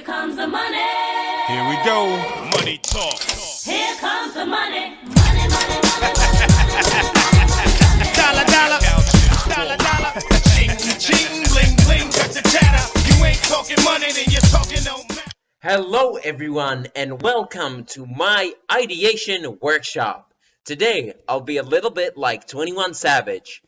comes the money. Here we go. Money talk. Here comes the money. Money, money, money, money. Dollar, dollar. Dollar, dollar. Ching, ching, bling, bling. Got the chatter. You ain't talking money, then you're talking no matter. Hello everyone and welcome to my ideation workshop. Today I'll be a little bit like 21 Savage,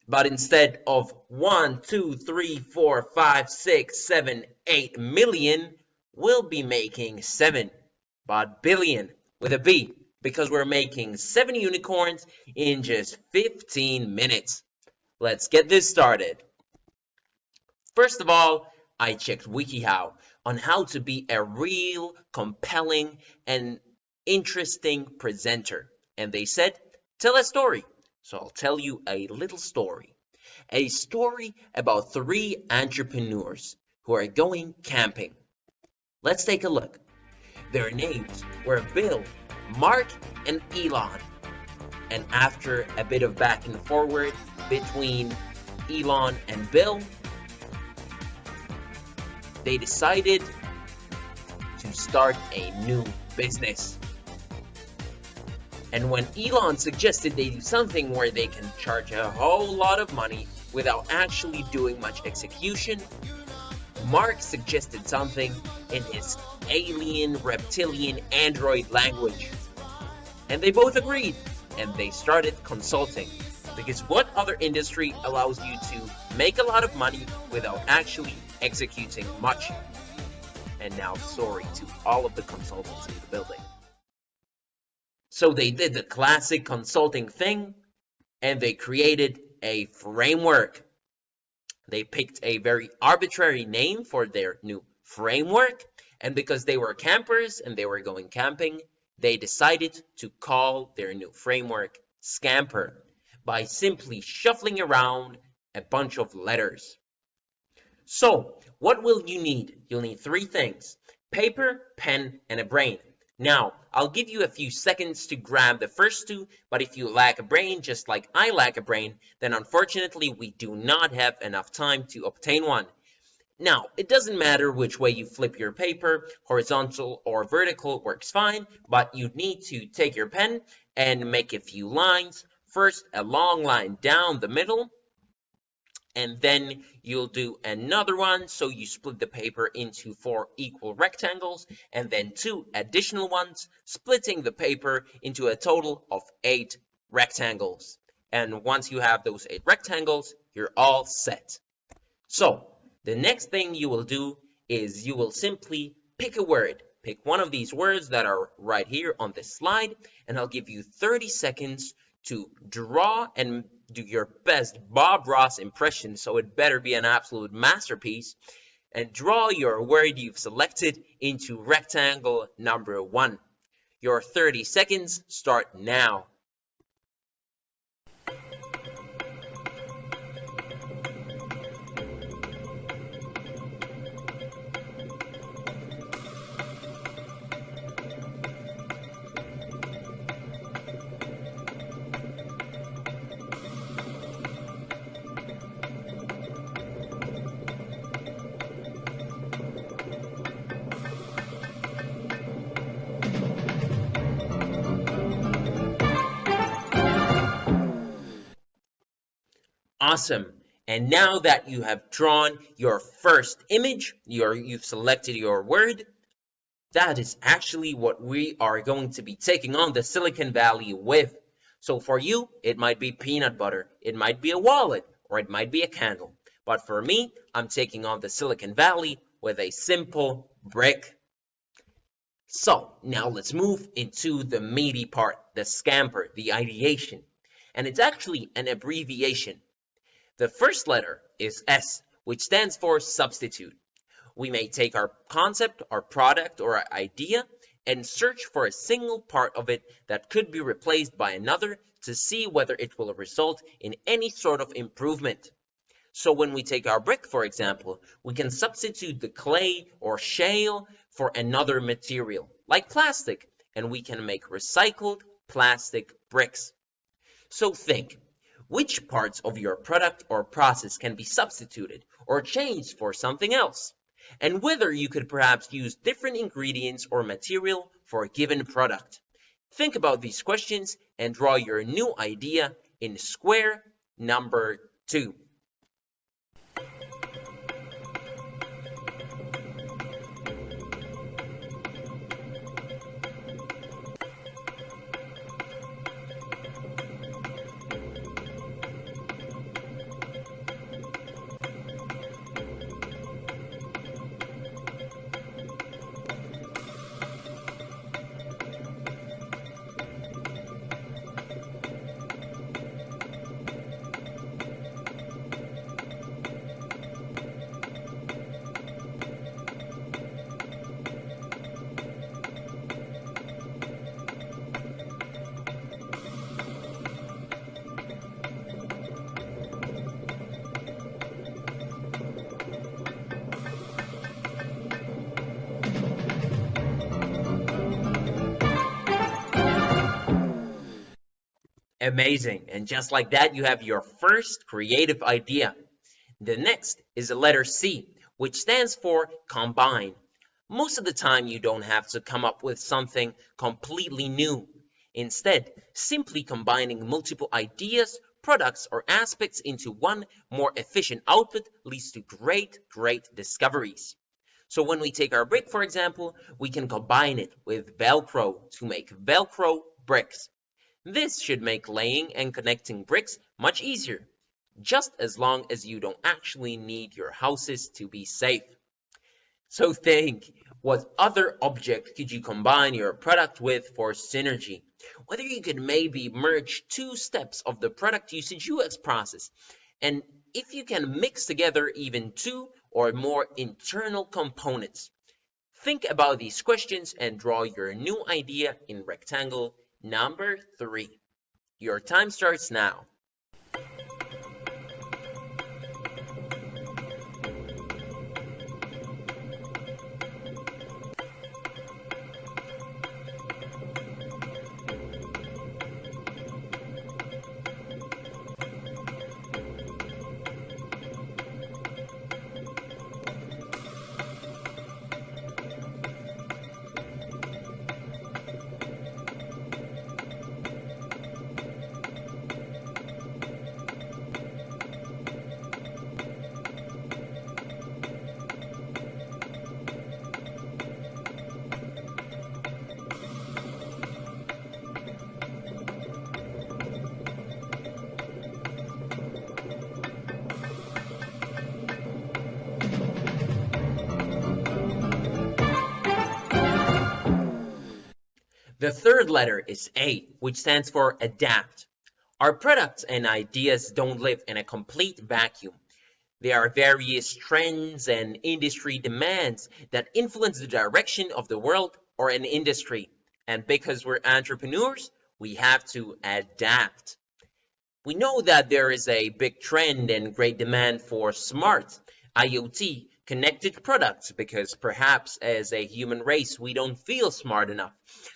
but instead of 1, 2, 3, 4, 5, 6, 7, 8 million, we'll be making 7, but billion with a B, because we're making 7 unicorns in just 15 minutes. Let's get this started. First of all, I checked WikiHow on how to be a real, compelling, and interesting presenter. And they said, tell a story. So I'll tell you a little story. A story about 3 entrepreneurs who are going camping. Let's take a look. Their names were Bill, Mark, and Elon. And after a bit of back and forward between Elon and Bill, they decided to start a new business. And when Elon suggested they do something where they can charge a whole lot of money without actually doing much execution, Mark suggested something in his alien, reptilian, android language. And they both agreed, and they started consulting. Because what other industry allows you to make a lot of money without actually executing much? And now sorry to all of the consultants in the building. So they did the classic consulting thing, and they created a framework. They picked a very arbitrary name for their new framework, and because they were campers and they were going camping, they decided to call their new framework SCAMPER by simply shuffling around a bunch of letters. So, what will you need? You'll need 3 things: paper, pen, and a brain. Now, I'll give you a few seconds to grab the first 2, but if you lack a brain, just like I lack a brain, then unfortunately we do not have enough time to obtain one. Now, it doesn't matter which way you flip your paper, horizontal or vertical works fine, but you need to take your pen and make a few lines. First, a long line down the middle, and then you'll do another one, so you split the paper into 4 equal rectangles, and then 2 additional ones, splitting the paper into a total of 8 rectangles. And once you have those 8 rectangles, you're all set. So, the next thing you will do is you will simply pick a word. Pick one of these words that are right here on this slide, and I'll give you 30 seconds to draw and do your best Bob Ross impression, so it better be an absolute masterpiece, and draw your word you've selected into rectangle number 1. Your 30 seconds start now. Awesome. And now that you have drawn your first image, you've selected your word, that is actually what we are going to be taking on the Silicon Valley with. So for you, it might be peanut butter, it might be a wallet, or it might be a candle. But for me, I'm taking on the Silicon Valley with a simple brick. So now let's move into the meaty part, the scamper, the ideation. And it's actually an abbreviation. The first letter is S, which stands for substitute. We may take our concept, our product, or our idea and search for a single part of it that could be replaced by another to see whether it will result in any sort of improvement. So when we take our brick, for example, we can substitute the clay or shale for another material, like plastic, and we can make recycled plastic bricks. So think, which parts of your product or process can be substituted or changed for something else? and whether you could perhaps use different ingredients or material for a given product. Think about these questions and draw your new idea in square number 2. Amazing. And just like that, you have your first creative idea. The next is the letter C, which stands for combine. Most of the time, you don't have to come up with something completely new. Instead, simply combining multiple ideas, products, or aspects into one more efficient output leads to great discoveries. So when we take our brick, for example, we can combine it with Velcro to make Velcro bricks. This should make laying and connecting bricks much easier, just as long as you don't actually need your houses to be safe. So think, what other object could you combine your product with for synergy? Whether you could maybe merge 2 steps of the product usage UX process, and if you can mix together even 2 or more internal components. Think about these questions and draw your new idea in rectangle number 3. Your time starts now. The third letter is A, which stands for adapt. Our products and ideas don't live in a complete vacuum. There are various trends and industry demands that influence the direction of the world or an industry. And because we're entrepreneurs, we have to adapt. We know that there is a big trend and great demand for smart IoT connected products because perhaps as a human race we don't feel smart enough.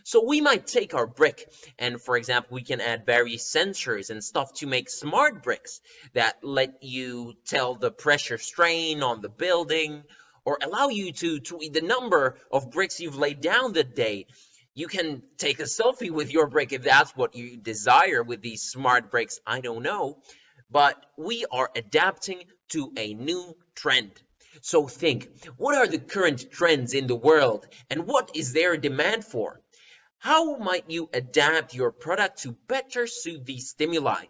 So we might take our brick and, for example, we can add various sensors and stuff to make smart bricks that let you tell the pressure strain on the building or allow you to tweet the number of bricks you've laid down that day. You can take a selfie with your brick if that's what you desire with these smart bricks. I don't know. But we are adapting to a new trend. So think, what are the current trends in the world and what is their demand for? How might you adapt your product to better suit these stimuli?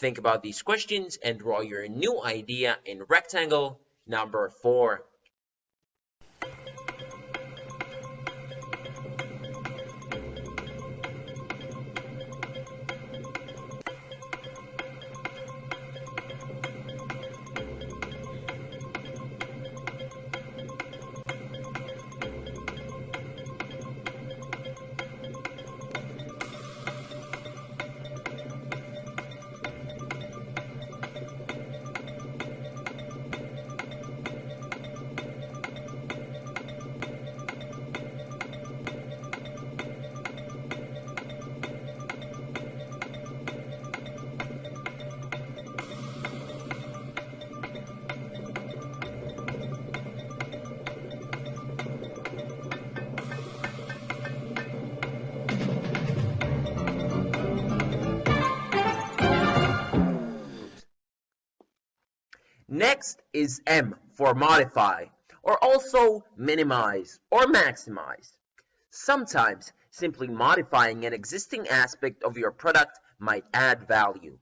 Think about these questions and draw your new idea in rectangle number 4. Next is M for modify, or also minimize or maximize. Sometimes simply modifying an existing aspect of your product might add value.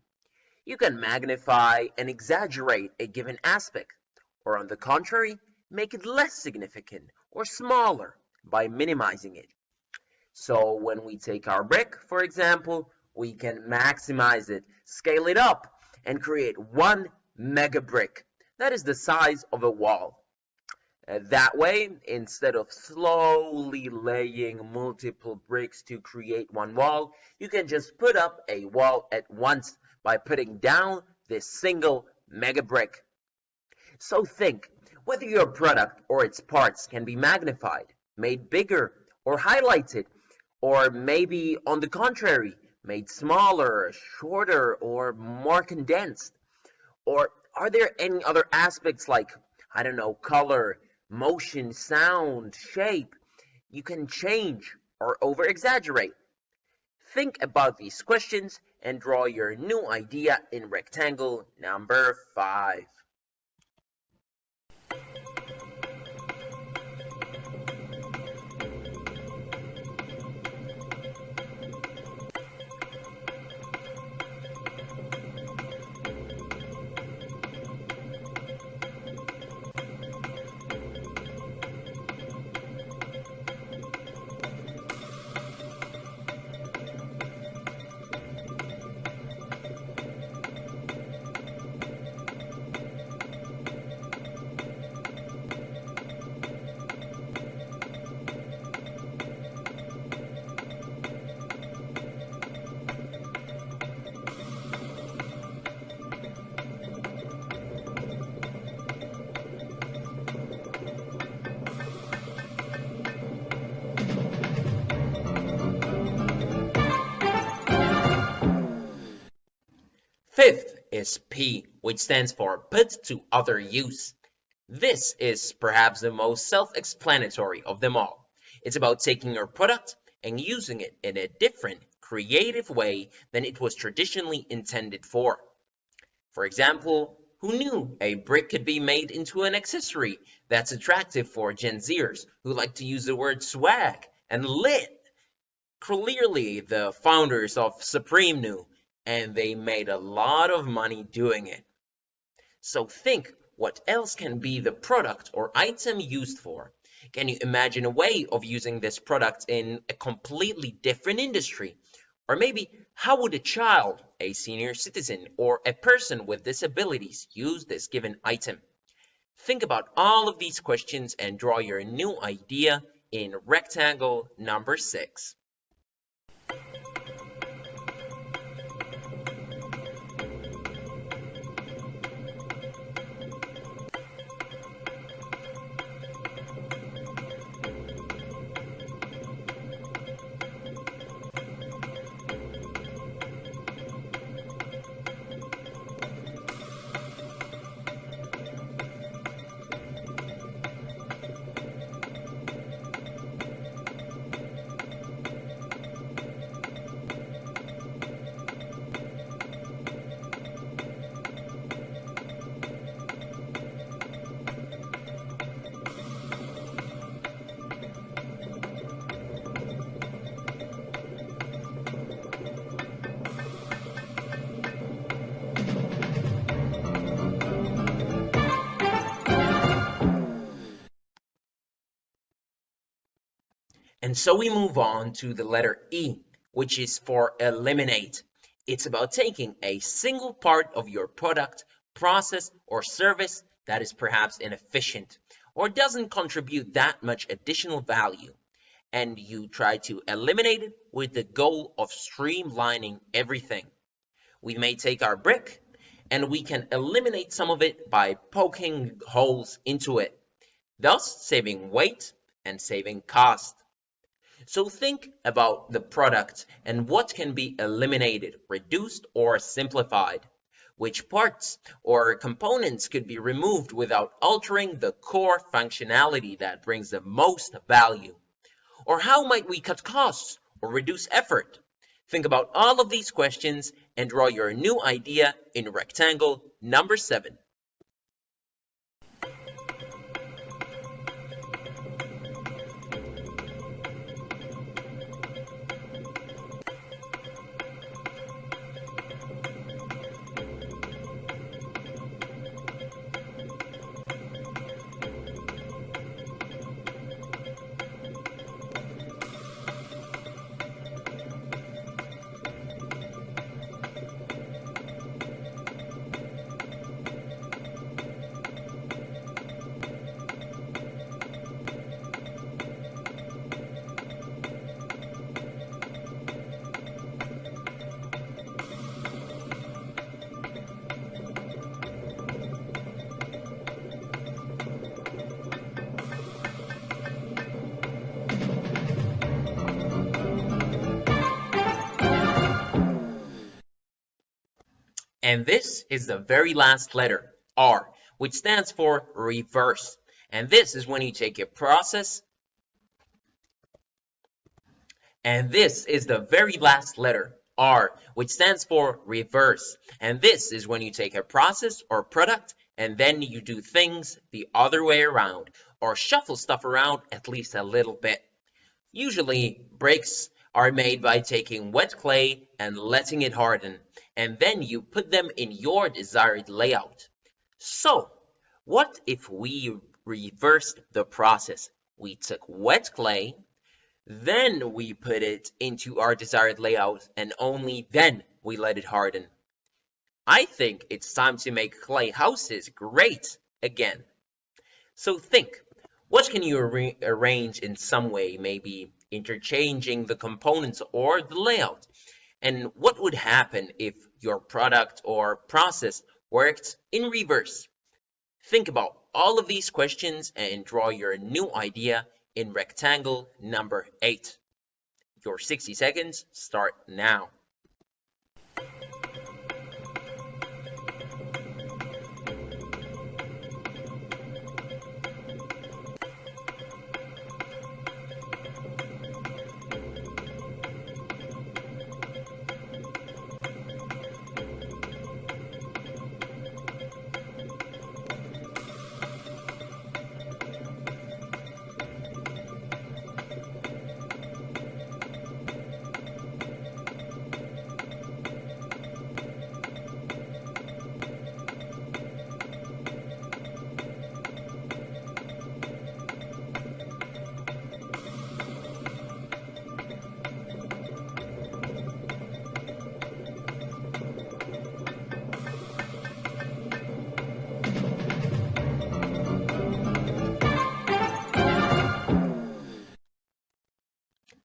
You can magnify and exaggerate a given aspect, or on the contrary, make it less significant or smaller by minimizing it. So when we take our brick, for example, we can maximize it, scale it up, and create 1 mega brick. That is the size of a wall. That way, instead of slowly laying multiple bricks to create one wall, you can just put up a wall at once by putting down this single mega brick. So think whether your product or its parts can be magnified, made bigger, or highlighted, or maybe on the contrary, made smaller, shorter, or more condensed. Or are there any other aspects like, I don't know, color, motion, sound, shape you can change or over exaggerate? Think about these questions and draw your new idea in rectangle number 5. Fifth is P, which stands for put to other use. This is perhaps the most self-explanatory of them all. It's about taking your product and using it in a different, creative way than it was traditionally intended for. For example, who knew a brick could be made into an accessory that's attractive for Gen Zers who like to use the word swag and lit? Clearly, the founders of Supreme knew, and they made a lot of money doing it. So think, what else can be the product or item used for? Can you imagine a way of using this product in a completely different industry? Or maybe, how would a child, a senior citizen, or a person with disabilities use this given item? Think about all of these questions and draw your new idea in rectangle number 6. And so we move on to the letter E, which is for eliminate. It's about taking a single part of your product, process, or service that is perhaps inefficient or doesn't contribute that much additional value, and you try to eliminate it with the goal of streamlining everything. We may take our brick and we can eliminate some of it by poking holes into it, thus saving weight and saving cost. So think about the product and what can be eliminated, reduced, or simplified. Which parts or components could be removed without altering the core functionality that brings the most value? Or how might we cut costs or reduce effort? Think about all of these questions and draw your new idea in rectangle number 7. And this is the very last letter, R, which stands for reverse. And this is when you take a process. And this is the very last letter, R, which stands for reverse. And this is when you take a process or product and then you do things the other way around, or shuffle stuff around at least a little bit. Usually, bricks are made by taking wet clay and letting it harden, and then you put them in your desired layout. So, what if we reversed the process? We took wet clay, then we put it into our desired layout, and only then we let it harden. I think it's time to make clay houses great again. So think, what can you arrange in some way, maybe interchanging the components or the layout? And what would happen if your product or process worked in reverse? Think about all of these questions and draw your new idea in rectangle number 8. Your 60 seconds start now.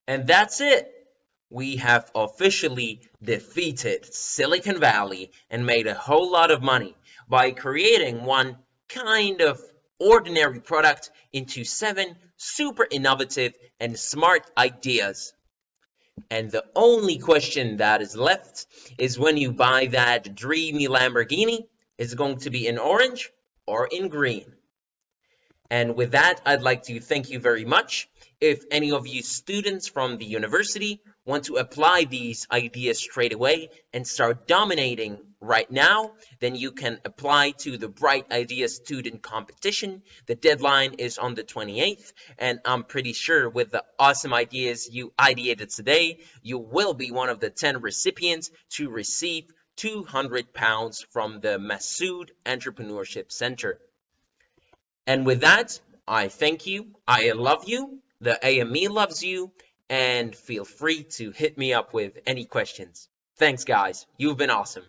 And that's it. We have officially defeated Silicon Valley and made a whole lot of money by creating one kind of ordinary product into 7 super innovative and smart ideas. And the only question that is left is when you buy that dreamy Lamborghini, is it going to be in orange or in green? And with that, I'd like to thank you very much. If any of you students from the university want to apply these ideas straight away and start dominating right now, then you can apply to the Bright Ideas Student Competition. The deadline is on the 28th, and I'm pretty sure with the awesome ideas you ideated today, you will be one of the 10 recipients to receive £200 from the Masood Entrepreneurship Center. And with that, I thank you, I love you, the AME loves you, and feel free to hit me up with any questions. Thanks, guys. You've been awesome.